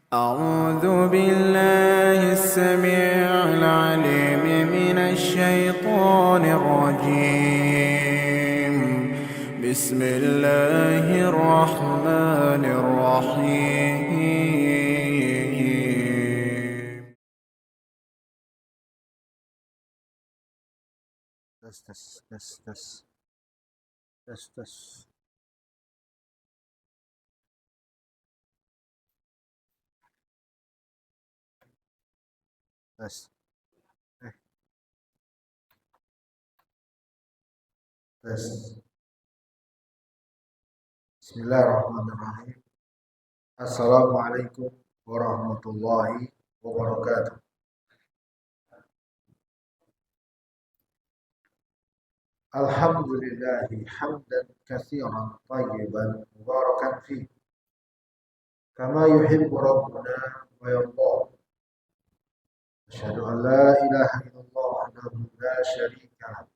أعوذ بالله السميع العليم من الشيطان الرجيم. بسم الله الرحمن الرحيم. tes tes tes tes tes tes tes eh tes. Bismillahirrahmanirrahim. Assalamualaikum warahmatullahi wabarakatuh. Alhamdulillahi hamdan katsiran tayyiban mubarakan fi kama yuhibbu rabbuna wa yarda. Asyhadu an la ilaha illallah wahdahu la syarika lah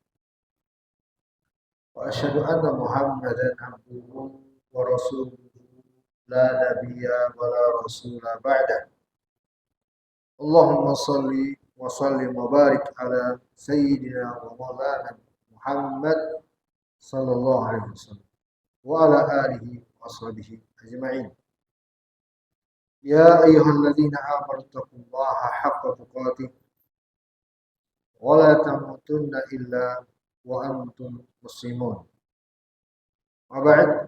wa asyhadu anna Muhammadan abduhu wa rasuluhu la nabiyya wa la rasula ba'da. Allahumma salli wa sallim wa barik ala sayyidina wa maulana Muhammad sallallahu alaihi wasallam wa ala alihi wa ashabihi ajma'in. Ya ayyuhalladzina amanu taqullaha haqqa tuqatih wa la tamutunna illa wa antum muslimun. Wa ba'd.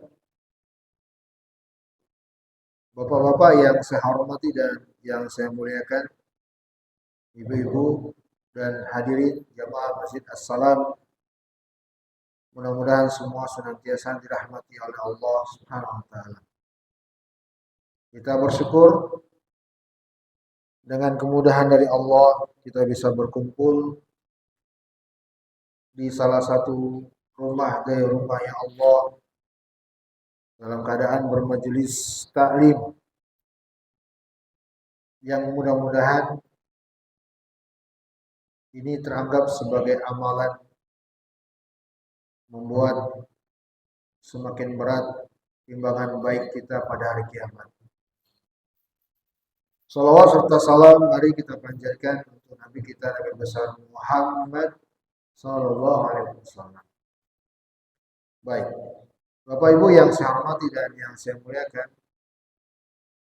Bapak-bapak yang saya hormati dan yang saya muliakan, ibu-ibu dan hadirin jamaah Masjid As-Salam, mudah-mudahan semua senantiasa dirahmati oleh Allah Subhanahu wa taala. Kita bersyukur dengan kemudahan dari Allah kita bisa berkumpul di salah satu rumah dari rumahnya Allah dalam keadaan bermajelis taklim yang mudah-mudahan ini teranggap sebagai amalan membuat semakin berat timbangan baik kita pada hari kiamat. Salawat serta salam mari kita panjatkan untuk Nabi kita Nabi besar Muhammad sallallahu alaihi wasallam. Baik, Bapak Ibu yang saya hormati dan yang saya muliakan,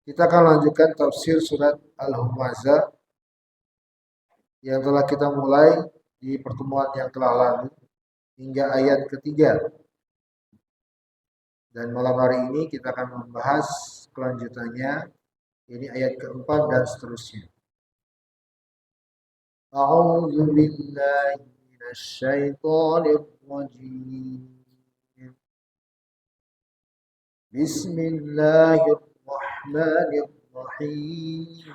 kita akan lanjutkan tafsir surat Al-Humazah yang telah kita mulai di pertemuan yang telah lalu hingga ayat ketiga. Dan malam hari ini kita akan membahas kelanjutannya, ini ayat keempat dan seterusnya. A'udzu billahi minasyaitonir rajim. Bismillahirrahmanirrahim.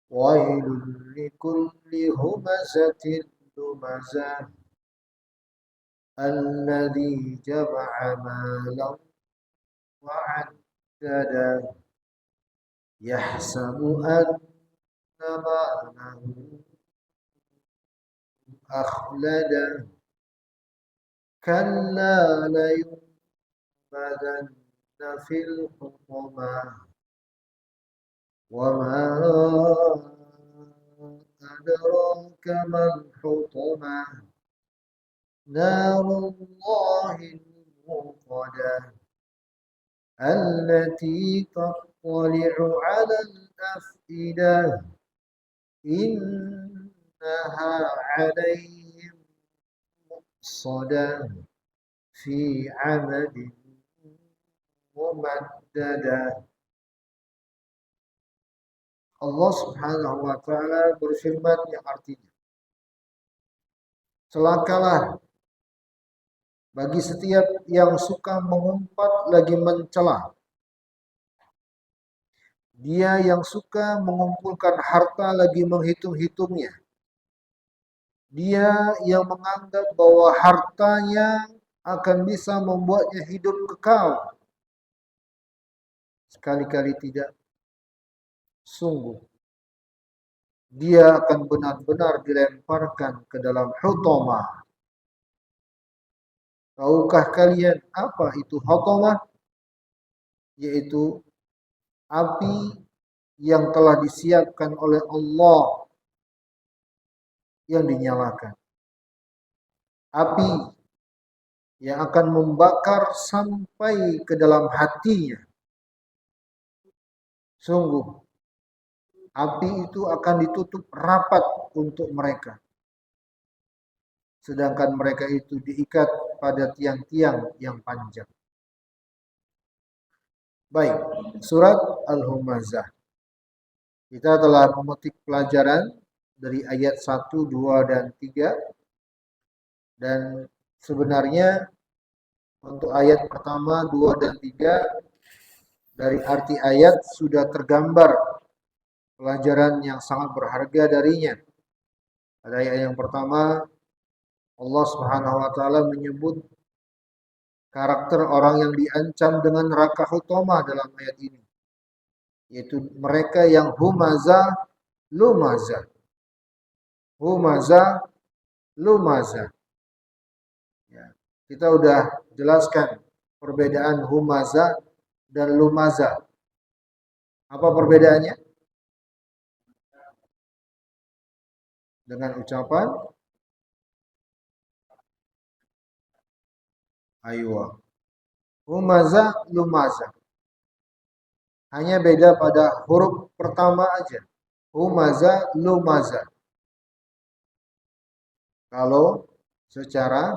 Wailul likulli humazatin lumazah alladzi jama'a malan wa 'addada yahsabu anna ma'ahu akhlada kalla layunbadanna fil hutamah wa ma adraka mal hutamah narullahil muqadah allati tattali'u 'alal af'idah innaha 'alaihim muqsadah fi 'amadin mumaddadah. Allah Subhanahu wa taala berfirman yang artinya, celakalah bagi setiap yang suka mengumpat lagi mencela. Dia yang suka mengumpulkan harta lagi menghitung-hitungnya. Dia yang menganggap bahwa hartanya akan bisa membuatnya hidup kekal. Sekali-kali tidak. Sungguh, dia akan benar-benar dilemparkan ke dalam hutamah. Tahukah kalian apa itu hutamah? yaitu api yang telah disiapkan oleh Allah yang dinyalakan. Api yang akan membakar sampai ke dalam hatinya. Sungguh, api itu akan ditutup rapat untuk mereka. Sedangkan mereka itu diikat pada tiang-tiang yang panjang. Baik, surat Al-Humazah. Kita telah memetik pelajaran dari ayat 1, 2, dan 3. Dan sebenarnya untuk ayat pertama, 2, dan 3 dari arti ayat sudah tergambar pelajaran yang sangat berharga darinya. Pada ayat yang pertama, Allah Subhanahu wa taala menyebut karakter orang yang diancam dengan neraka hutomah dalam ayat ini, yaitu mereka yang humaza lumaza. Humaza lumaza. Ya, kita udah jelaskan perbedaan humaza dan lumaza. Apa perbedaannya? Dengan ucapan aywa. Humaza lumaza. Hanya beda pada huruf pertama aja. Humaza lumaza. Kalau secara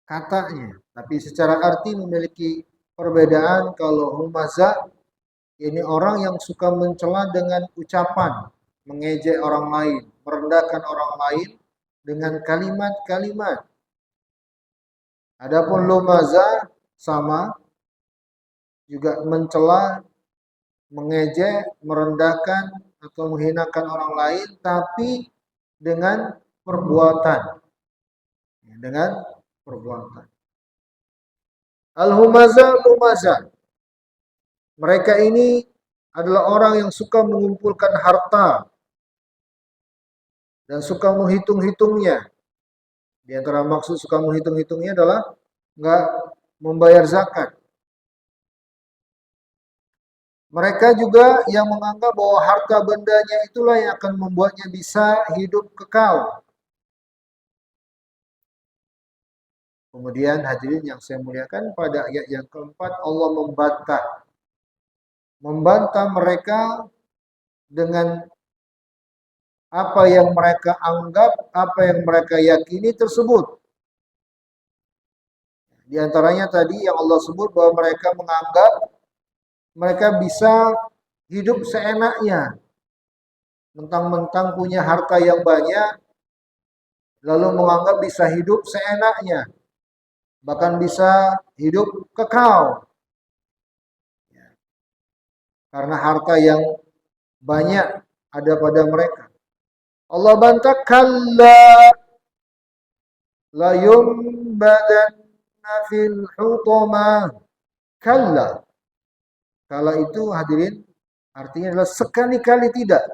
katanya, tapi secara arti memiliki perbedaan. Kalau humaza ini orang yang suka mencela dengan ucapan, mengejek orang lain, merendahkan orang lain dengan kalimat-kalimat. Adapun lumaza sama, juga mencela, mengejek, merendahkan atau menghinakan orang lain, tapi dengan perbuatan. Dengan perbuatan. Al-Humazah Lumazah. Mereka ini adalah orang yang suka mengumpulkan harta dan suka menghitung-hitungnya. Di antara maksud suka menghitung-hitungnya adalah enggak membayar zakat. Mereka juga yang menganggap bahwa harta bendanya itulah yang akan membuatnya bisa hidup kekal. Kemudian hadirin yang saya muliakan, pada ayat yang keempat Allah membantah mereka dengan apa yang mereka anggap, apa yang mereka yakini tersebut. Di antaranya tadi yang Allah sebut bahwa mereka menganggap mereka bisa hidup seenaknya. Mentang-mentang punya harta yang banyak, lalu menganggap bisa hidup seenaknya. Bahkan bisa hidup kekal. Karena harta yang banyak ada pada mereka. Allah bantah, kalla la yumbadanna fil hutamah. Kalla. Kala itu hadirin artinya adalah sekali-kali tidak.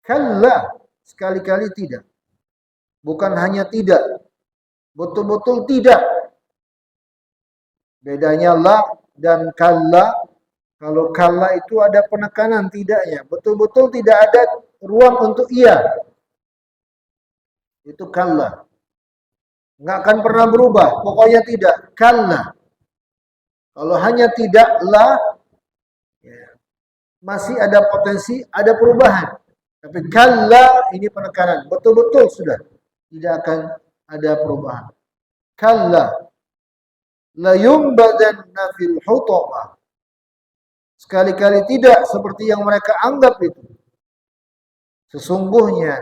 Kalla, sekali-kali tidak. Bukan hanya tidak, betul-betul tidak. Bedanya la dan kalla. Kalau kalla itu ada penekanan tidaknya, betul-betul tidak ada ruang untuk iya. Itu kalla. Nggak akan pernah berubah, pokoknya tidak. Kalla. Kalau hanya tidak, la, ya, masih ada potensi, ada perubahan. Tapi kalla ini penekanan, betul-betul sudah tidak akan ada perubahan. Kalla la yumbadanna fil hutamah. Sekali-kali tidak seperti yang mereka anggap itu. Sesungguhnya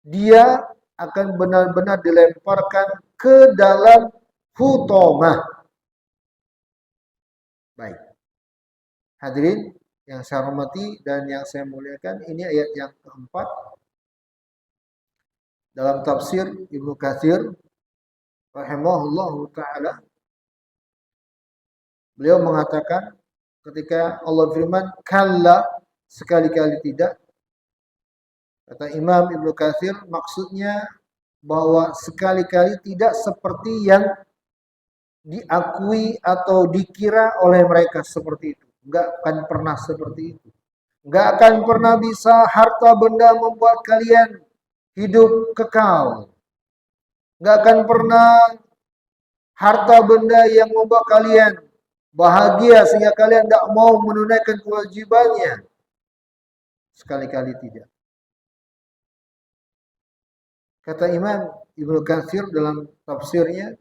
dia akan benar-benar dilemparkan ke dalam hutamah. Baik. Hadirin yang saya hormati dan yang saya muliakan, ini ayat yang keempat dalam tafsir Ibnu Katsir rahimahullahu taala. Beliau mengatakan ketika Allah firman kalla, sekali-kali tidak, kata Imam Ibnu Katsir maksudnya bahwa sekali-kali tidak seperti yang diakui atau dikira oleh mereka seperti itu. Enggak akan pernah seperti itu. Enggak akan pernah bisa harta benda membuat kalian hidup kekal. Enggak akan pernah harta benda yang membuat kalian bahagia sehingga kalian tidak mau menunaikan kewajibannya. Sekali-kali tidak. Kata Imam Ibnu Katsir dalam tafsirnya,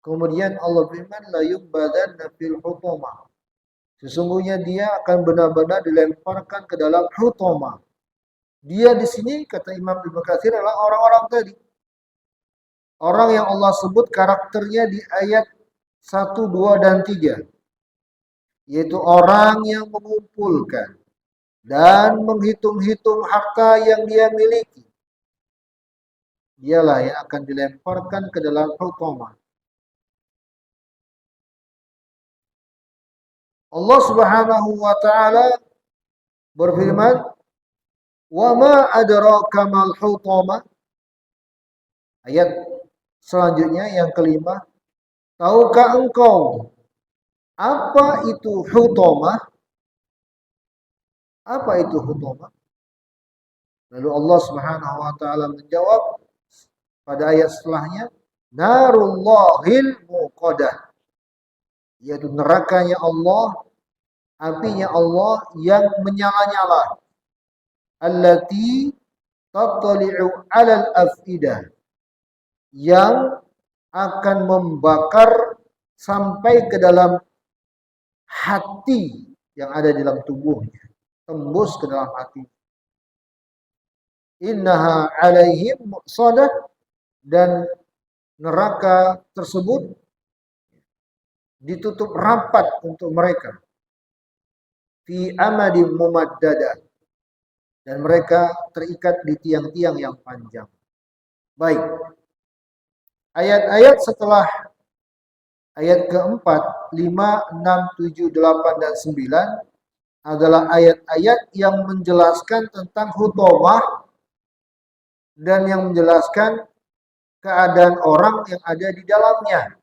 kemudian Allah firman la yubbadanna fil hutamah. Sesungguhnya dia akan benar-benar dilemparkan ke dalam hutamah. Dia di sini kata Imam Ibnu Katsir adalah orang-orang tadi. Orang yang Allah sebut karakternya di ayat 1, 2 dan 3. Yaitu orang yang mengumpulkan dan menghitung-hitung harta yang dia miliki. Dialah yang akan dilemparkan ke dalam hutamah. Allah Subhanahu wa taala berfirman, "Wa ma adraka mal hutamah?" Ayat selanjutnya yang kelima, tahukah engkau apa itu hutamah? Apa itu hutamah? Lalu Allah Subhanahu wa taala menjawab pada ayat setelahnya, narullahil muqadah. Yaitu nerakanya Allah, apinya Allah yang menyala-nyala. Allati tattali'u 'alal afidah. Yang akan membakar sampai ke dalam hati yang ada di dalam tubuhnya, tembus ke dalam hati. Innaha 'alaihim muqsadah, dan neraka tersebut ditutup rapat untuk mereka. Fi amadin mumaddada, dan mereka terikat di tiang-tiang yang panjang. Baik. Ayat-ayat setelah ayat keempat, 5, 6, 7, 8, dan 9 adalah ayat-ayat yang menjelaskan tentang hutamah dan yang menjelaskan keadaan orang yang ada di dalamnya.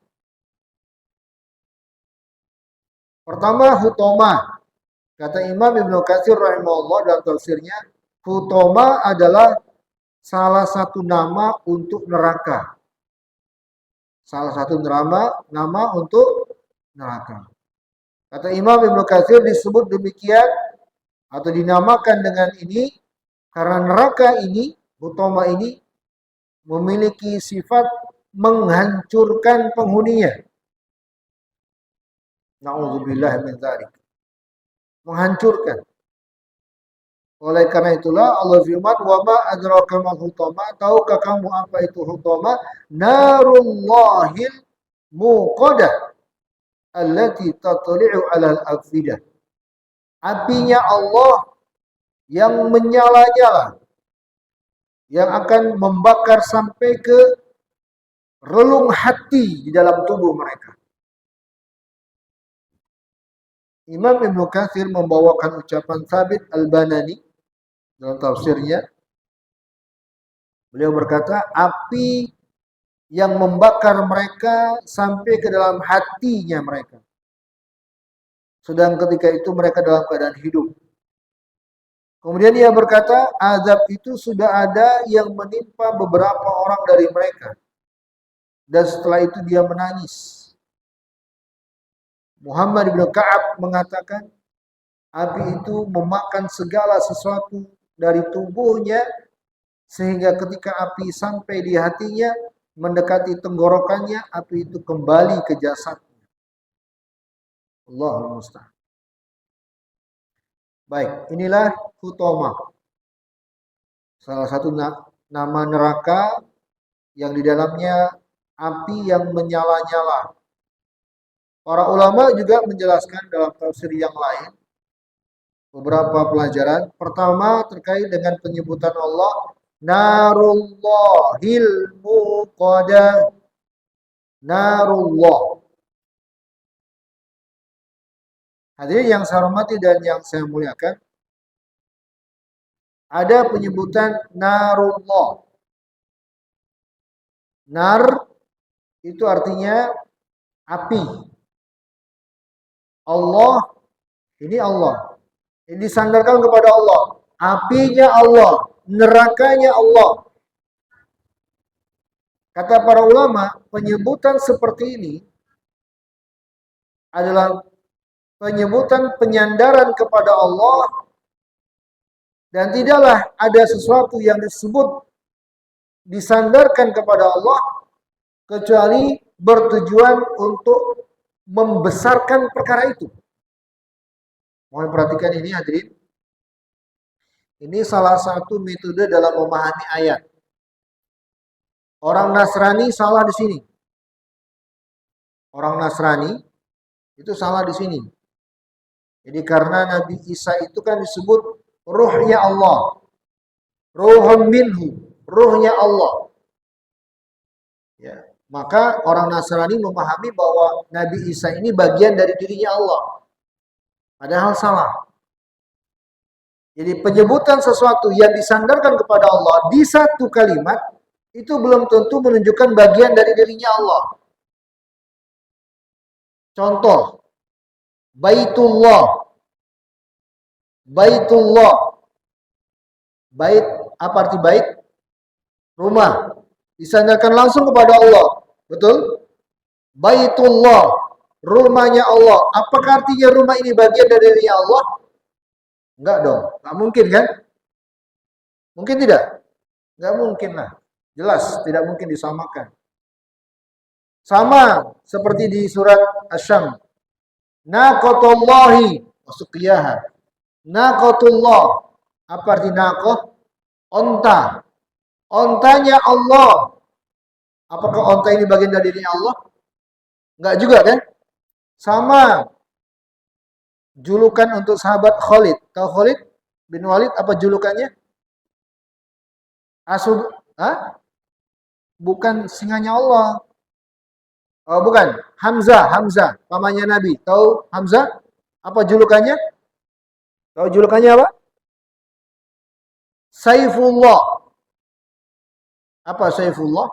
Pertama, hutamah. Kata Imam Ibnu Katsir rahimahullah dalam tafsirnya, hutamah adalah salah satu nama untuk neraka. Salah satu nama untuk neraka. Kata Imam Ibnu Katsir disebut demikian atau dinamakan dengan ini karena neraka ini, hutamah ini memiliki sifat menghancurkan penghuninya. Na'udzubillah min dzalik. Menghancurkan. Oleh karena itulah Allah firman, "Wa ma adraka mal hutamah?" Tahukah kamu apa itu hutamah? Narullahil muqadah allati tattali'u 'alal afidah. Apinya Allah yang menyala-nyala, yang akan membakar sampai ke relung hati di dalam tubuh mereka. Imam Ibnu Katsir membawakan ucapan Thabit Al-Banani dalam tafsirnya. Beliau berkata, api yang membakar mereka sampai ke dalam hatinya mereka. Sedang ketika itu mereka dalam keadaan hidup. Kemudian ia berkata, azab itu sudah ada yang menimpa beberapa orang dari mereka. Dan setelah itu dia menangis. Muhammad bin Ka'ab mengatakan, api itu memakan segala sesuatu dari tubuhnya, sehingga ketika api sampai di hatinya, mendekati tenggorokannya, api itu kembali ke jasadnya. Allahul musta'an. Baik, inilah hutamah. Salah satu nama neraka yang di dalamnya api yang menyala-nyala. Para ulama juga menjelaskan dalam tafsir yang lain beberapa pelajaran. Pertama terkait dengan penyebutan Allah, narullahil muqadah. Narullah. Hadirin yang saya hormati dan yang saya muliakan, ada penyebutan narullah. Nar itu artinya api. Allah, ini Allah. Ini disandarkan kepada Allah. Apinya Allah, nerakanya Allah. Kata para ulama, penyebutan seperti ini adalah penyebutan penyandaran kepada Allah, dan tidaklah ada sesuatu yang disebut disandarkan kepada Allah kecuali bertujuan untuk membesarkan perkara itu. Mohon perhatikan ini hadirin. Ini salah satu metode dalam memahami ayat. Orang Nasrani salah di sini. Orang Nasrani itu salah di sini. Jadi karena Nabi Isa itu kan disebut ruhnya Allah. Ruhun minhu, ruhnya Allah. Ya, maka orang Nasrani memahami bahwa Nabi Isa ini bagian dari dirinya Allah. Padahal salah. Jadi penyebutan sesuatu yang disandarkan kepada Allah di satu kalimat itu belum tentu menunjukkan bagian dari dirinya Allah. Contoh, Baitullah. Baitullah. Bait, apa arti bait? Rumah. Disandarkan langsung kepada Allah. Betul? Baitullah. Rumahnya Allah. Apakah artinya rumah ini bagian dari dirinya Allah? Enggak dong. Enggak mungkin kan? Mungkin tidak? Enggak mungkin lah. Jelas tidak mungkin disamakan. Sama seperti di surat Asy-Syams. Naqatullahi wa suqiyaha. Naqatullah. Apa arti naqah? Onta. Ontanya Allah. Apakah onta ini bagian dari dirinya Allah? Enggak juga kan? Sama. Julukan untuk sahabat Khalid. Tahu Khalid bin Walid apa julukannya? Asud, bukan singanya Allah. Oh, bukan. Hamzah, Hamzah, pamannya Nabi. Tahu Hamzah? Apa julukannya? Tahu julukannya apa? Saifullah. Apa Saifullah?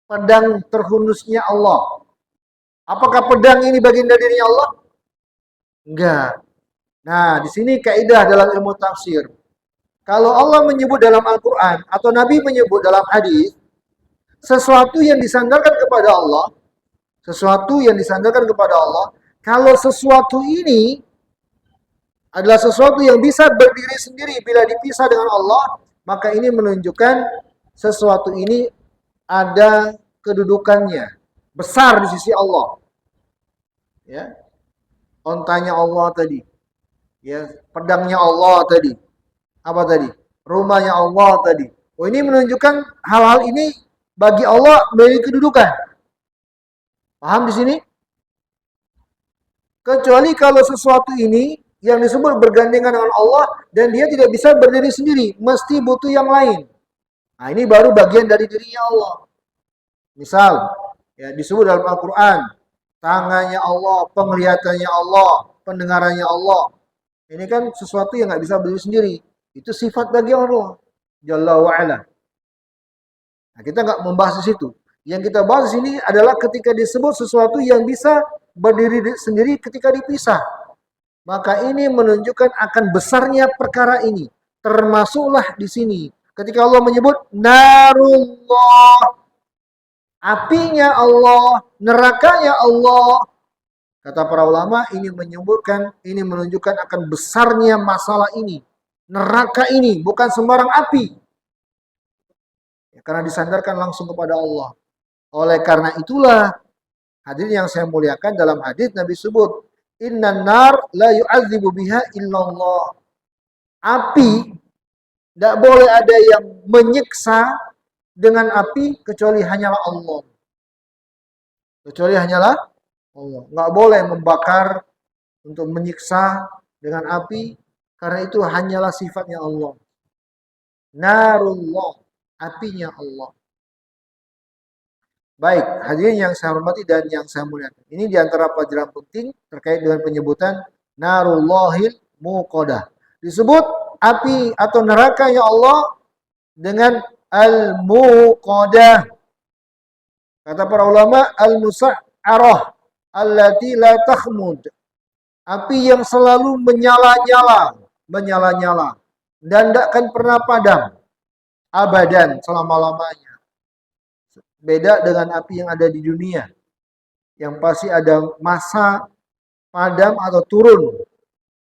Pedang terhunusnya Allah. Apakah pedang ini bagian dari dirinya Allah? Enggak. Nah, di sini kaidah dalam ilmu tafsir. Kalau Allah menyebut dalam Al-Quran atau Nabi menyebut dalam hadis sesuatu yang disandarkan kepada Allah, sesuatu yang disandarkan kepada Allah, kalau sesuatu ini adalah sesuatu yang bisa berdiri sendiri bila dipisah dengan Allah, maka ini menunjukkan sesuatu ini ada kedudukannya besar di sisi Allah. Ya. Ontanya Allah tadi. Ya, pedangnya Allah tadi. Apa tadi? Rumahnya Allah tadi. Oh, ini menunjukkan hal-hal ini bagi Allah memiliki kedudukan. Paham di sini? Kecuali kalau sesuatu ini yang disebut bergandengan dengan Allah dan dia tidak bisa berdiri sendiri, mesti butuh yang lain. Nah, ini baru bagian dari dirinya Allah. Misal, ya disebut dalam Al-Quran, tangannya Allah, penglihatannya Allah, pendengarannya Allah. Ini kan sesuatu yang nggak bisa berdiri sendiri. Itu sifat bagi Allah Jalla wa'ala. Nah, kita nggak membahas di situ. Yang kita bahas di sini adalah ketika disebut sesuatu yang bisa berdiri sendiri ketika dipisah. Maka ini menunjukkan akan besarnya perkara ini. Termasuklah di sini. Ketika Allah menyebut narullah. Apinya Allah, nerakanya Allah. Kata para ulama ini menunjukkan akan besarnya masalah ini. Neraka ini bukan sembarang api. Ya, karena disandarkan langsung kepada Allah. Oleh karena itulah, hadirin yang saya muliakan, dalam hadis Nabi sebut, innan nar la yu'adzibu biha illallah. Api, tidak boleh ada yang menyiksa dengan api kecuali hanyalah Allah. Kecuali hanyalah Allah. Nggak boleh membakar untuk menyiksa dengan api, karena itu hanyalah sifatnya Allah. Narullah, apinya Allah. Baik, hadirin yang saya hormati dan yang saya muliakan. Ini diantara pelajaran penting terkait dengan penyebutan narullahil muqadah. Disebut api atau nerakanya Allah dengan al-muqadah. Kata para ulama, musa'arah allati la takhmud. Api yang selalu menyala-nyala dan tidak akan pernah padam abadan selama-lamanya. Beda dengan api yang ada di dunia, yang pasti ada masa padam atau turun.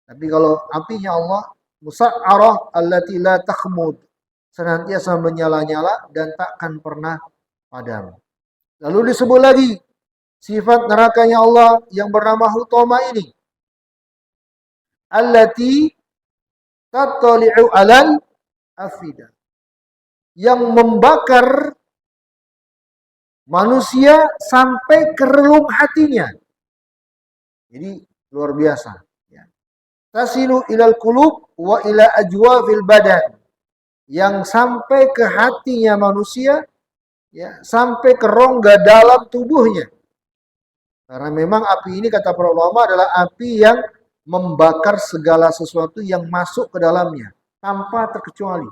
Tapi kalau apinya Allah, musa'arah allati la takhmud, senantiasa menyala-nyala dan takkan pernah padam. Lalu disebut lagi sifat nerakanya Allah yang bernama Hutama ini, allati tattali'u alal afida, yang membakar manusia sampai ke relung hatinya. Jadi luar biasa. Tasilu ilal qulub wa ila ajwafil badan, yang sampai ke hatinya manusia, ya, sampai ke rongga dalam tubuhnya. Karena memang api ini kata para ulama adalah api yang membakar segala sesuatu yang masuk ke dalamnya tanpa terkecuali.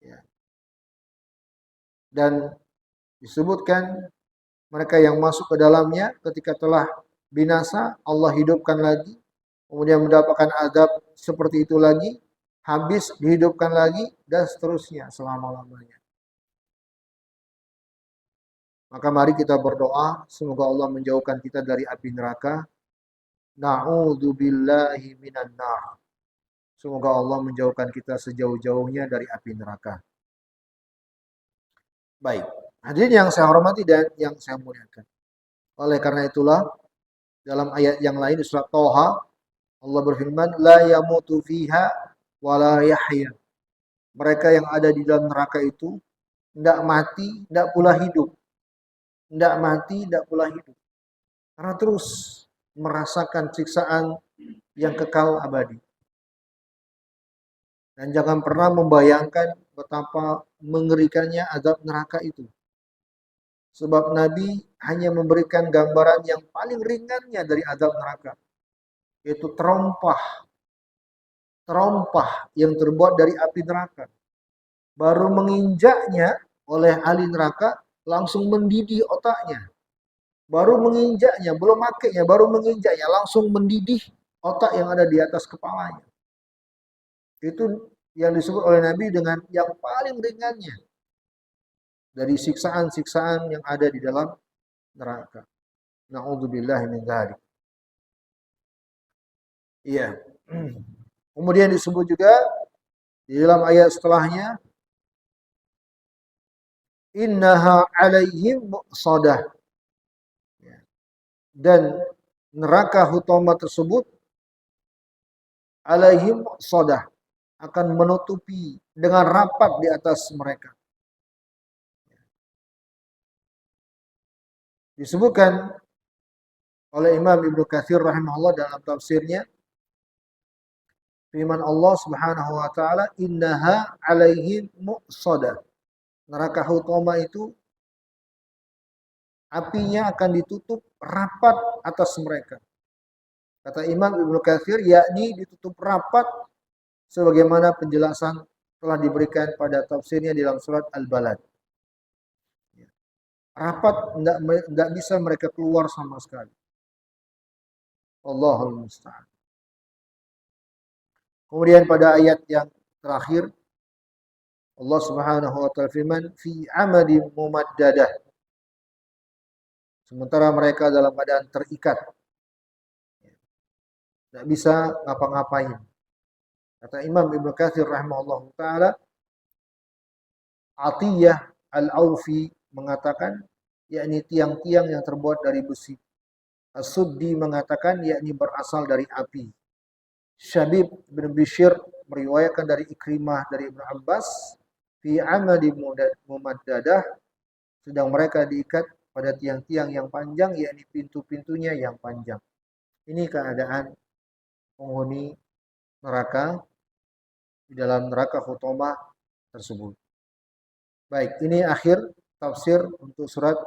Ya. Dan disebutkan mereka yang masuk ke dalamnya ketika telah binasa, Allah hidupkan lagi, kemudian mendapatkan azab seperti itu lagi, habis dihidupkan lagi, dan seterusnya selama-lamanya. Maka mari kita berdoa, semoga Allah menjauhkan kita dari api neraka. Na'udzubillahi minan nar. Semoga Allah menjauhkan kita sejauh-jauhnya dari api neraka. Baik, hadirin yang saya hormati dan yang saya muliakan. Oleh karena itulah, dalam ayat yang lain di surat Thaha, Allah berfirman, la yamutu fiha wa la yahya. Mereka yang ada di dalam neraka itu tidak mati, tidak pula hidup. Tidak mati, tidak pula hidup. Karena terus merasakan siksaan yang kekal abadi. Dan jangan pernah membayangkan betapa mengerikannya azab neraka itu. Sebab Nabi hanya memberikan gambaran yang paling ringannya dari azab neraka, yaitu terompah yang terbuat dari api neraka. Baru menginjaknya oleh ahli neraka, langsung mendidih otaknya. Baru menginjaknya, belum makainya, baru menginjaknya, langsung mendidih otak yang ada di atas kepalanya. Itu yang disebut oleh Nabi dengan yang paling ringannya dari siksaan-siksaan yang ada di dalam neraka. Na'udzubillahi min dzalik. Iya. Kemudian disebut juga di dalam ayat setelahnya, innaha alaihim muqsadah. Dan neraka Hutama tersebut alaihim muqsadah, akan menutupi dengan rapat di atas mereka. Disebutkan oleh Imam Ibnu Katsir rahimahullah dalam tafsirnya, firman Allah Subhanahu wa taala, innaha alaihim muqsadah. Neraka Hutama itu apinya akan ditutup rapat atas mereka. Kata Imam Ibnu Katsir, yakni ditutup rapat sebagaimana penjelasan telah diberikan pada tafsirnya di dalam surat Al-Balad. Rapat, tidak bisa mereka keluar sama sekali. Allahul musta'an. Kemudian pada ayat yang terakhir, Allah Subhanahu wa taala firman, fi amadin mumaddadah. Sementara mereka dalam keadaan terikat, tidak bisa ngapa-ngapain. Kata Imam Ibnu Katsir rahimahullah taala, Atiyah Al-Aufi mengatakan, yakni tiang-tiang yang terbuat dari besi. As-Suddi mengatakan, yakni berasal dari api. Syabib bin Bishr meriwayatkan dari Ikrimah dari Ibnu Abbas, fi amadi mumaddadah, sedang mereka diikat pada tiang-tiang yang panjang, yakni pintu-pintunya yang panjang. Ini keadaan penghuni neraka di dalam neraka Hutama tersebut. Baik, ini akhir tafsir untuk surat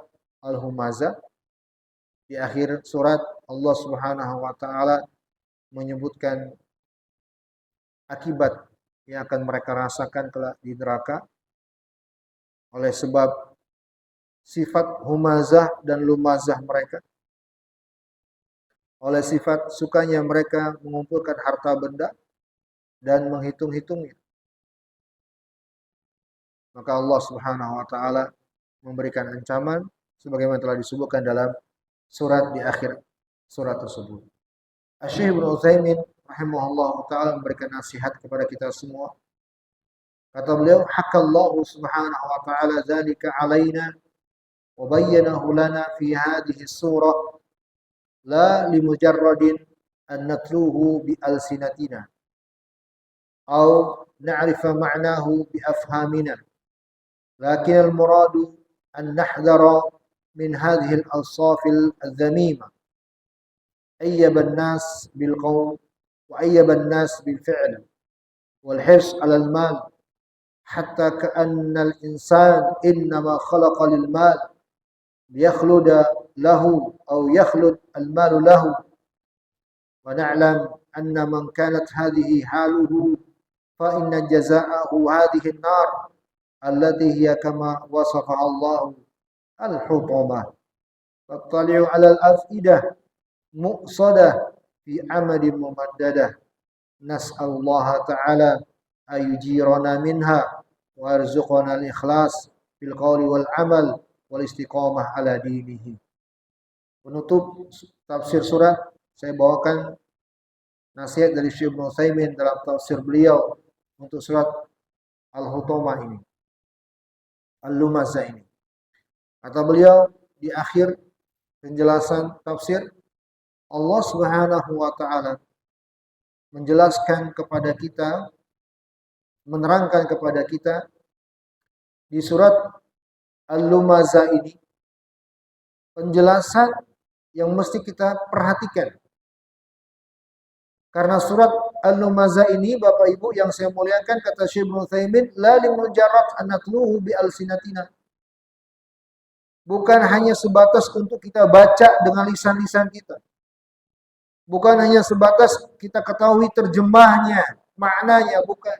Al-Humazah. Di akhir surat Allah Subhanahu wa taala menyebutkan akibat yang akan mereka rasakan kelak di neraka oleh sebab sifat humazah dan lumazah mereka, oleh sifat sukanya mereka mengumpulkan harta benda dan menghitung-hitungnya. Maka Allah Subhanahu wa taala memberikan ancaman sebagaimana telah disebutkan dalam surat di akhir surat tersebut. Asy-Syaikh Ibnu Utsaimin rahimahullah taala memberikan nasihat kepada kita semua. Kata beliau, hakallahu subhanahu wa ta'ala dzalika alaina wa bayyanahu lana fi hadhihi surah la limujarradin an natluhu bi alsinatina aw na'rifa ma'nahu bi afhamina, lakin al-muradu an nahdhara min hadhihi al-awsaf al-dhamima ayyaba an-nas bil qawl wa ayyaba an-nas bil fi'l wal hirs 'ala al-mal حتى كأن الإنسان إنما خلق للمال ليخلد له أو يخلد المال له، ونعلم أن من كانت هذه حاله فإن جزاءه هذه النار التي هي كما وصفها الله الحطمة تطلع على الأفئدة مؤصدة في عمد ممددة نسأل الله تعالى ayujirana minha wa arzuqana al-ikhlas fil qawli wal amal wal istiqamah ala dinihi. Penutup tafsir surat, saya bawakan nasihat dari Syekh Ibnu Utsaimin dalam tafsir beliau untuk surat Al-Hutamah ini, Al-Lumazah ini. Kata beliau di akhir penjelasan tafsir, Allah Subhanahu wa taala menjelaskan kepada kita, menerangkan kepada kita di surat Al-Lumazah ini penjelasan yang mesti kita perhatikan. Karena surat Al-Lumazah ini, Bapak Ibu yang saya muliakan, kata Syekh Ibnu Utsaimin, la limujarrad an natluhu bi alsinatina. Bukan hanya sebatas untuk kita baca dengan lisan-lisan kita. Bukan hanya sebatas kita ketahui terjemahnya, maknanya, bukan.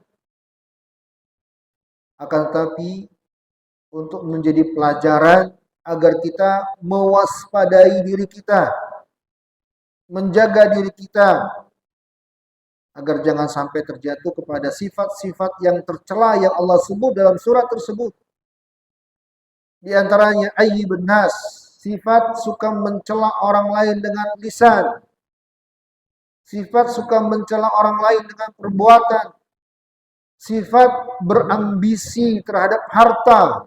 Akan tetapi untuk menjadi pelajaran agar kita mewaspadai diri kita, menjaga diri kita, agar jangan sampai terjatuh kepada sifat-sifat yang tercela yang Allah sebut dalam surat tersebut. Di antaranya ayyibun nas, sifat suka mencela orang lain dengan lisan, sifat suka mencela orang lain dengan perbuatan, sifat berambisi terhadap harta,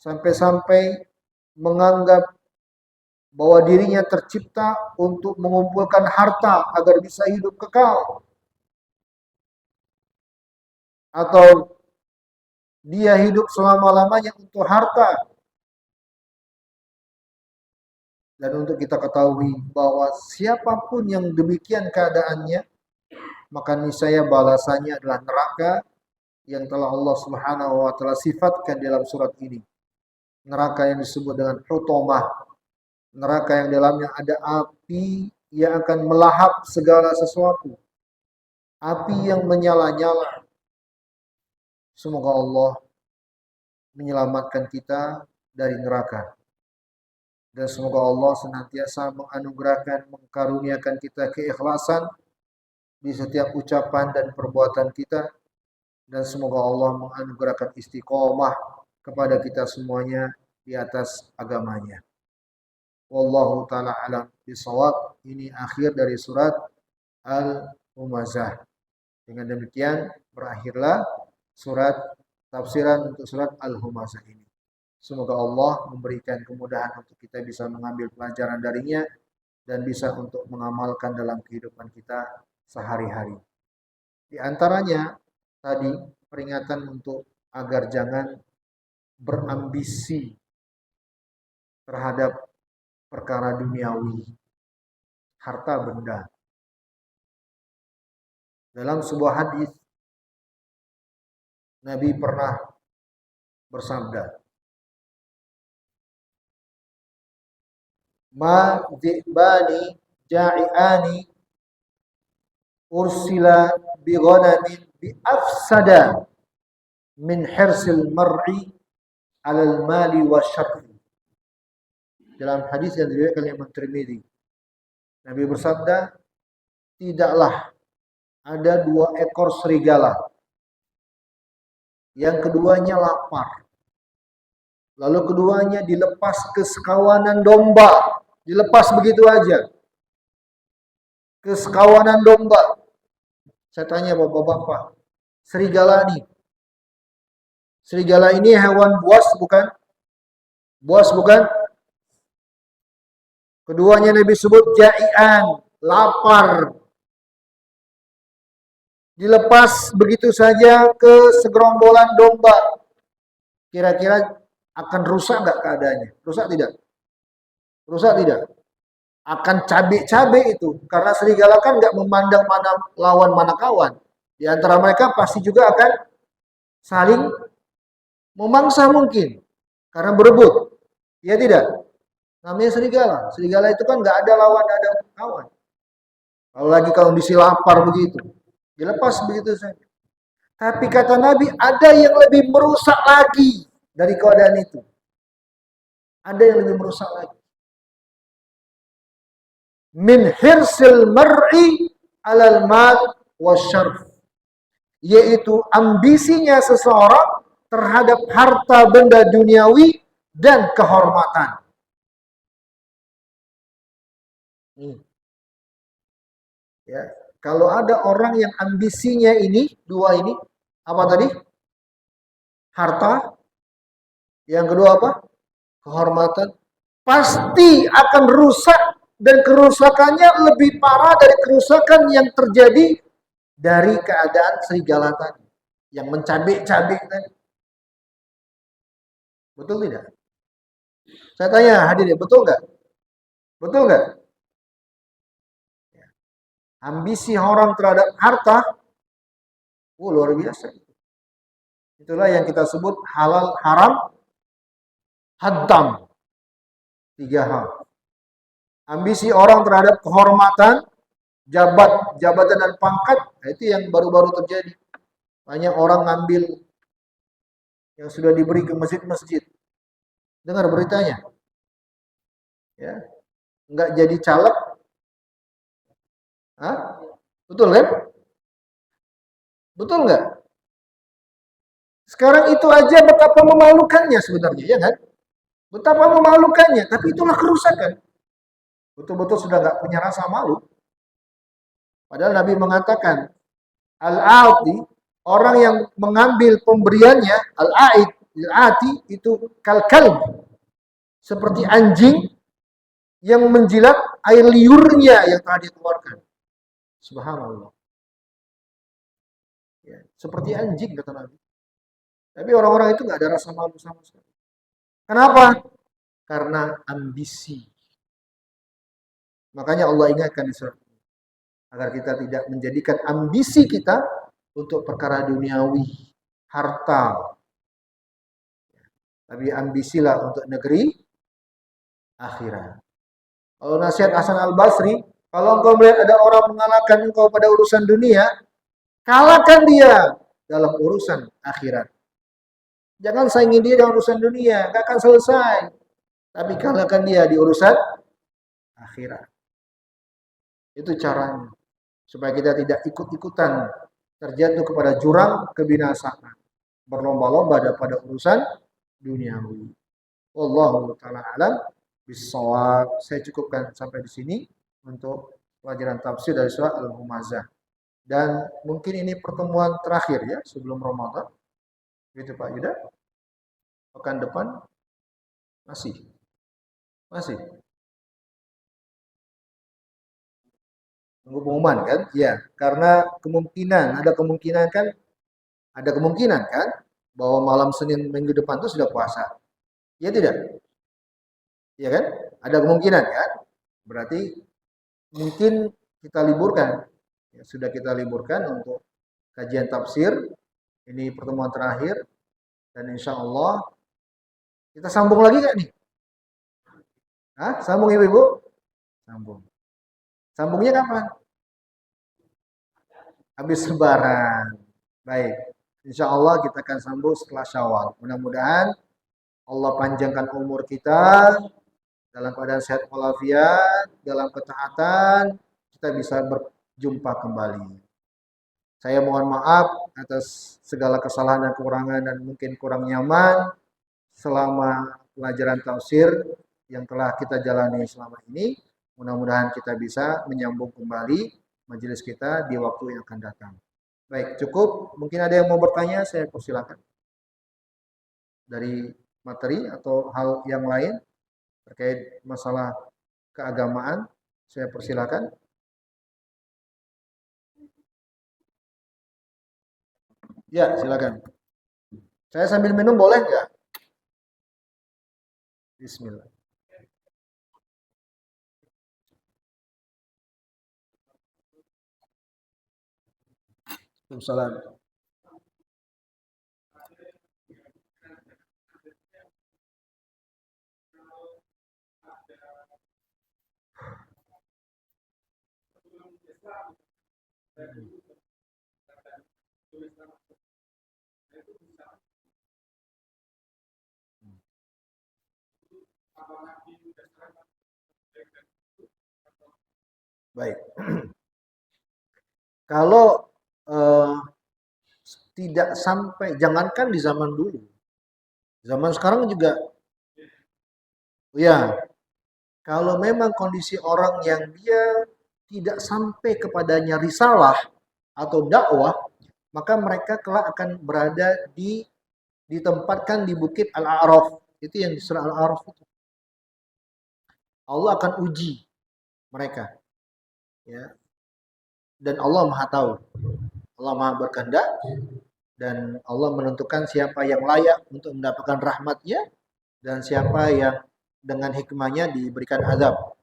sampai-sampai menganggap bahwa dirinya tercipta untuk mengumpulkan harta agar bisa hidup kekal, atau dia hidup selama-lamanya untuk harta. Dan untuk kita ketahui bahwa siapapun yang demikian keadaannya, maka niscaya balasannya adalah neraka yang telah Allah Subhanahu wa taala sifatkan dalam surat ini. Neraka yang disebut dengan Hutamah, neraka yang dalamnya ada api yang akan melahap segala sesuatu, api yang menyala-nyala. Semoga Allah menyelamatkan kita dari neraka. Dan semoga Allah senantiasa menganugerahkan, mengkaruniakan kita keikhlasan di setiap ucapan dan perbuatan kita. Dan semoga Allah menganugerahkan istiqomah kepada kita semuanya di atas agamanya. Wallahu ta'ala alam bisawab. Ini akhir dari surat Al-Humazah. Dengan demikian berakhirlah surat tafsiran untuk surat Al-Humazah ini. Semoga Allah memberikan kemudahan untuk kita bisa mengambil pelajaran darinya dan bisa untuk mengamalkan dalam kehidupan kita sehari-hari. Di antaranya tadi peringatan untuk agar jangan berambisi terhadap perkara duniawi, harta benda. Dalam sebuah hadis Nabi pernah bersabda, ma dhi'bani ja'iani ursila bi ghanamin bi afsada min hirsil mar'i 'alal mali wasyarri. Dalam hadis yang diriwayatkan oleh Imam Tirmidzi, Nabi bersabda, tidaklah ada 2 ekor serigala yang keduanya lapar. Lalu keduanya dilepas ke sekawanan domba. Dilepas begitu aja. Ke sekawanan domba. Saya tanya bapak-bapak, serigala ini hewan buas bukan? Buas bukan? Keduanya Nabi sebut ja'ian, lapar. Dilepas begitu saja ke segerombolan domba. Kira-kira akan rusak nggak keadaannya? Rusak tidak? Rusak tidak? Akan cabe-cabe itu. Karena serigala kan nggak memandang mana lawan mana kawan. Di antara mereka pasti juga akan saling memangsa mungkin. Karena berebut. Ya tidak? Namanya serigala. Serigala itu kan nggak ada lawan, nggak ada kawan. Kalau lagi kondisi lapar begitu. Dilepas begitu saja. Tapi kata Nabi, ada yang lebih merusak lagi dari keadaan itu. Ada yang lebih merusak lagi. Min hirsil mar'i 'alal mal wasyarf. Yaitu ambisinya seseorang terhadap harta benda duniawi dan kehormatan. Ya, kalau ada orang yang ambisinya ini, 2 ini, apa tadi? Harta. Yang kedua apa? Kehormatan. Pasti akan rusak, dan kerusakannya lebih parah dari kerusakan yang terjadi dari keadaan serigala tadi. Yang mencabik-cabik tadi. Betul tidak? Saya tanya hadirin, betul nggak? Betul nggak? Ambisi orang terhadap harta, luar biasa. Itulah yang kita sebut halal haram haddam. 3 hal. Ambisi orang terhadap kehormatan, jabatan dan pangkat, itu yang baru-baru terjadi. Banyak orang ngambil yang sudah diberi ke masjid-masjid. Dengar beritanya. Ya. Enggak jadi caleg. Hah? Betul kan? Betul enggak? Sekarang itu aja betapa memalukannya sebenarnya, ya kan? Betapa memalukannya, tapi itulah kerusakan. Betul-betul sudah enggak punya rasa malu. Padahal Nabi mengatakan, al-a'ti, orang yang mengambil pemberiannya, al-a'ti itu kal-kalb, seperti anjing yang menjilat air liurnya yang telah dikeluarkan. Subhanallah. Ya, seperti anjing kata Nabi. Tapi orang-orang itu nggak ada rasa malu sama sekali. Kenapa? Karena ambisi. Makanya Allah ingatkan di surat ini, agar kita tidak menjadikan ambisi kita untuk perkara duniawi, harta. Tapi ambisilah untuk negeri akhirat. Kalau nasihat Hasan Al-Basri, kalau engkau melihat ada orang mengalahkan engkau pada urusan dunia, kalahkan dia dalam urusan akhirat. Jangan saingi dia dalam urusan dunia, gak akan selesai. Tapi kalahkan dia di urusan akhirat. Itu caranya. Supaya kita tidak ikut-ikutan terjatuh kepada jurang kebinasaan. Berlomba-lomba pada urusan duniawi. Wallahu ta'ala alam bissawab. Saya cukupkan sampai di sini untuk pelajaran tafsir dari surah Al-Humazah. Dan mungkin ini pertemuan terakhir ya sebelum Ramadan. Gitu Pak Yuda. Pekan depan masih. Tunggu pengumuman kan? Ya, karena ada kemungkinan kan bahwa malam Senin minggu depan itu sudah puasa. Ya tidak? Ya kan? Ada kemungkinan kan? Berarti mungkin kita liburkan. Ya, sudah kita liburkan untuk kajian tafsir. Ini pertemuan terakhir. Dan insya Allah kita sambung lagi gak nih? Hah? Sambung ibu-ibu? Sambung. Sambungnya kapan? Habis lebaran. Baik. Insya Allah kita akan sambung setelah Syawal. Mudah-mudahan Allah panjangkan umur kita dalam keadaan sehat walafiat, dalam ketaatan, kita bisa berjumpa kembali. Saya mohon maaf atas segala kesalahan dan kekurangan dan mungkin kurang nyaman selama pelajaran tafsir yang telah kita jalani selama ini. Mudah-mudahan kita bisa menyambung kembali majelis kita di waktu yang akan datang. Baik, cukup. Mungkin ada yang mau bertanya, saya persilakan. Dari materi atau hal yang lain terkait masalah keagamaan, saya persilakan. Ya, silakan. Saya sambil minum boleh nggak? Bismillah. Waalaikumsalam. Baik. Kalau tidak sampai, jangankan di zaman dulu, zaman sekarang juga, ya, kalau memang kondisi orang yang dia tidak sampai kepadanya risalah atau dakwah, maka mereka kelak akan berada ditempatkan di bukit Al-A'raf. Itu yang di surah Al-A'raf itu. Allah akan uji mereka. Ya. Dan Allah Maha tahu. Allah Maha berkehendak dan Allah menentukan siapa yang layak untuk mendapatkan rahmatnya dan siapa yang dengan hikmahnya diberikan azab.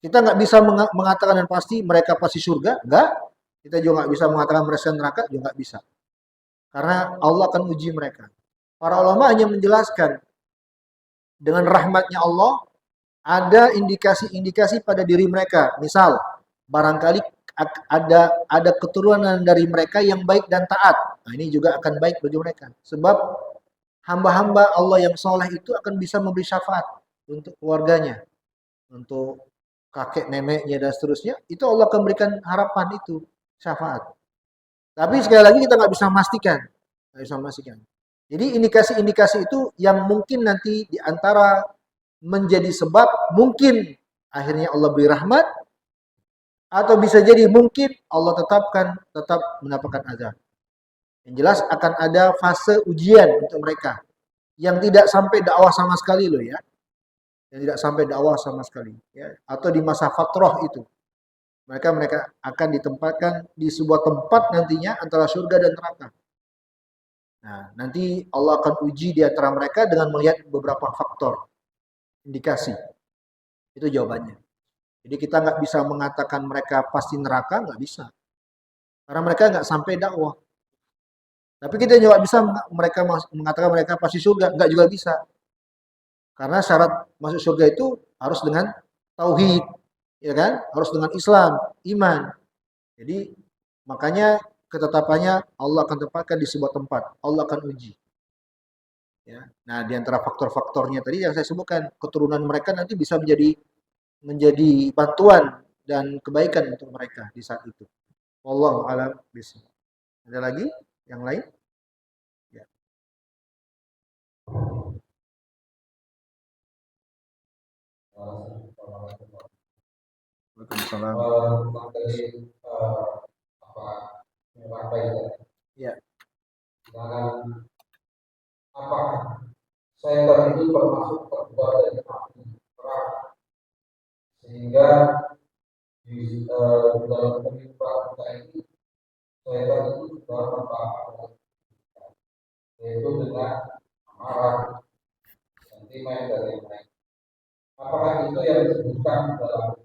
Kita nggak bisa mengatakan dan pasti mereka pasti surga, enggak. Kita juga nggak bisa mengatakan mereka neraka, juga nggak bisa. Karena Allah akan uji mereka. Para ulama hanya menjelaskan dengan rahmatnya Allah ada indikasi-indikasi pada diri mereka. Misal, barangkali ada keturunan dari mereka yang baik dan taat. Nah, ini juga akan baik bagi mereka. Sebab hamba-hamba Allah yang soleh itu akan bisa memberi syafaat untuk keluarganya, untuk kakek neneknya dan seterusnya. Itu Allah akan berikan harapan itu, syafaat. Tapi sekali lagi kita nggak bisa memastikan. Nggak bisa memastikan. Jadi indikasi-indikasi itu yang mungkin nanti diantara menjadi sebab mungkin akhirnya Allah beri rahmat atau bisa jadi mungkin Allah tetap mendapatkan azab. Yang jelas akan ada fase ujian untuk mereka yang tidak sampai dakwah sama sekali loh ya. Yang tidak sampai dakwah sama sekali ya, atau di masa fatrah itu. Mereka akan ditempatkan di sebuah tempat nantinya antara surga dan neraka. Nah, nanti Allah akan uji di antara mereka dengan melihat beberapa faktor, indikasi. Itu jawabannya. Jadi kita nggak bisa mengatakan mereka pasti neraka, nggak bisa. Karena mereka nggak sampai dakwah. Tapi kita juga bisa mereka mengatakan mereka pasti surga, nggak juga bisa. Karena syarat masuk surga itu harus dengan tauhid, ya kan? Harus dengan Islam, iman. Jadi makanya ketetapannya Allah akan tempatkan di sebuah tempat, Allah akan uji. Ya. Nah, di antara faktor-faktornya tadi yang saya sebutkan, keturunan mereka nanti bisa menjadi bantuan dan kebaikan untuk mereka di saat itu. Wallahu a'lam bishawab. Ada lagi yang lain? Ya. Waalaikumsalam. Tadi apa apa itu? Ya. Dan apakah setan itu termasuk terbuat dari api neraka sehingga di dalam kehidupan kita ini setan itu sudah membawa yaitu dengan amarah, sentimen dan lain-lain. Apakah itu yang disebutkan dalam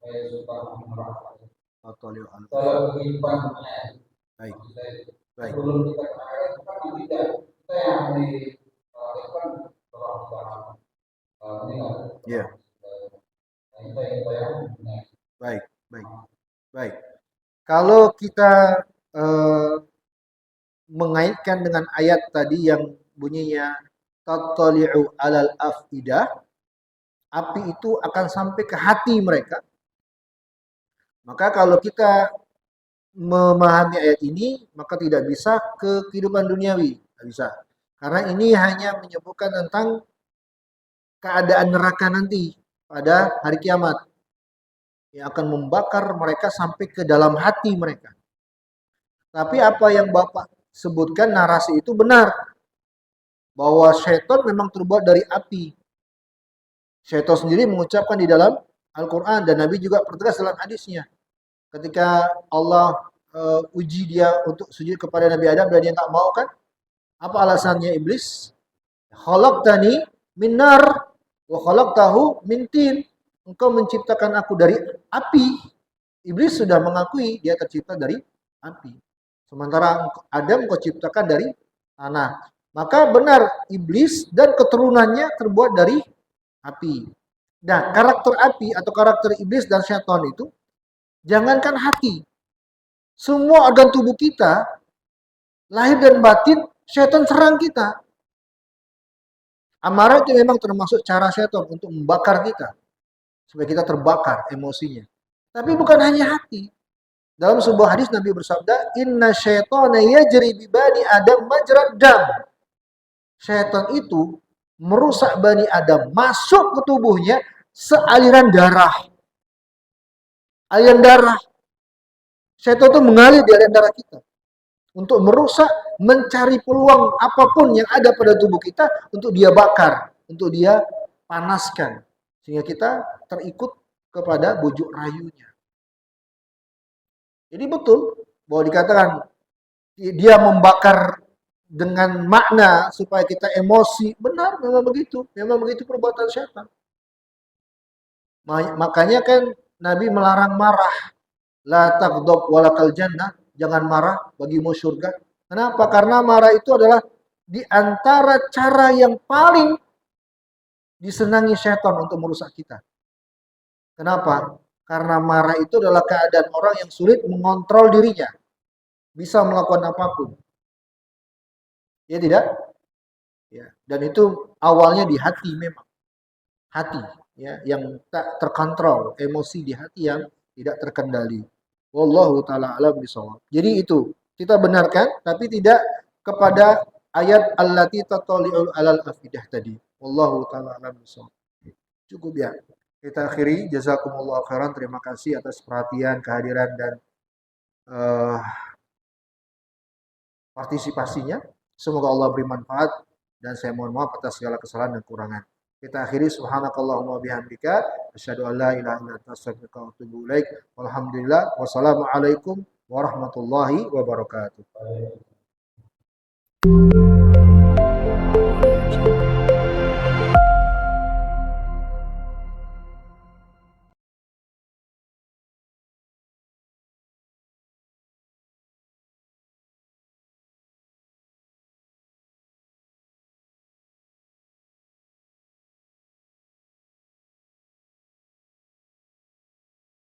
saya suka amarah dalam kehidupan dunia? Baik. Baik. Sebelum kita kenal itu kan tidak kita yang dilakukan perlakuan meninggal. Iya. Kita yang Baik, baik. Baik. Kalau kita eh, mengaitkan dengan ayat tadi yang bunyinya tattali'u alal afidah, api itu akan sampai ke hati mereka. Maka kalau kita memahami ayat ini, maka tidak bisa ke kehidupan duniawi, tidak bisa. Karena ini hanya menyebutkan tentang keadaan neraka nanti pada hari kiamat yang akan membakar mereka sampai ke dalam hati mereka. Tapi apa yang Bapak sebutkan narasi itu benar, bahwa syaitan memang terbuat dari api. Syaitan sendiri mengucapkan di dalam Al-Quran dan Nabi juga pertegas dalam hadisnya. Ketika Allah uji dia untuk sujud kepada Nabi Adam dan dia tak mau kan? Apa alasannya iblis? Khalaqtani min nar wa khalaqtahu min tin. Engkau menciptakan aku dari api. Iblis sudah mengakui dia tercipta dari api. Sementara Adam kau ciptakan dari tanah. Maka benar iblis dan keturunannya terbuat dari api. Nah, karakter api atau karakter iblis dan syaitan itu, jangankan hati, semua organ tubuh kita, lahir dan batin, syaitan serang kita. Amarah itu memang termasuk cara syaitan untuk membakar kita, supaya kita terbakar emosinya. Tapi bukan hanya hati. Dalam sebuah hadis Nabi bersabda, Inna syaitana yajri bi bani Adam majrad dam. Syaitan itu merusak Bani Adam, masuk ke tubuhnya sealiran darah. Aliran darah. Syaitan itu mengalir di aliran darah kita. Untuk merusak, mencari peluang apapun yang ada pada tubuh kita untuk dia bakar, untuk dia panaskan. Sehingga kita terikut kepada bujuk rayunya. Jadi betul bahwa dikatakan dia membakar dengan makna supaya kita emosi. Benar, memang begitu. Memang begitu perbuatan syaitan. Makanya kan Nabi melarang marah. La taghdab walakal jannah. Jangan marah bagimu surga. Kenapa? Karena marah itu adalah di antara cara yang paling disenangi syaitan untuk merusak kita. Kenapa? Karena marah itu adalah keadaan orang yang sulit mengontrol dirinya. Bisa melakukan apapun. Ya tidak? Ya. Dan itu awalnya di hati memang. Hati ya yang tak terkontrol, emosi di hati yang tidak terkendali. Wallahu taala alam bisawab. Jadi itu kita benarkan tapi tidak kepada ayat allati tatali'u alal afidah tadi. Wallahu taala alam bisawab. Cukup ya. Kita akhiri. Jazakumullah khairan. Terima kasih atas perhatian, kehadiran dan partisipasinya. Semoga Allah beri manfaat dan saya mohon maaf atas segala kesalahan dan kekurangan. Kita akhiri subhanakallahumma bihamdika asyhadu an la ilaha illa anta astaghfiruka wa atubu ilaik. Walhamdulillah wassalamualaikum warahmatullahi wabarakatuh.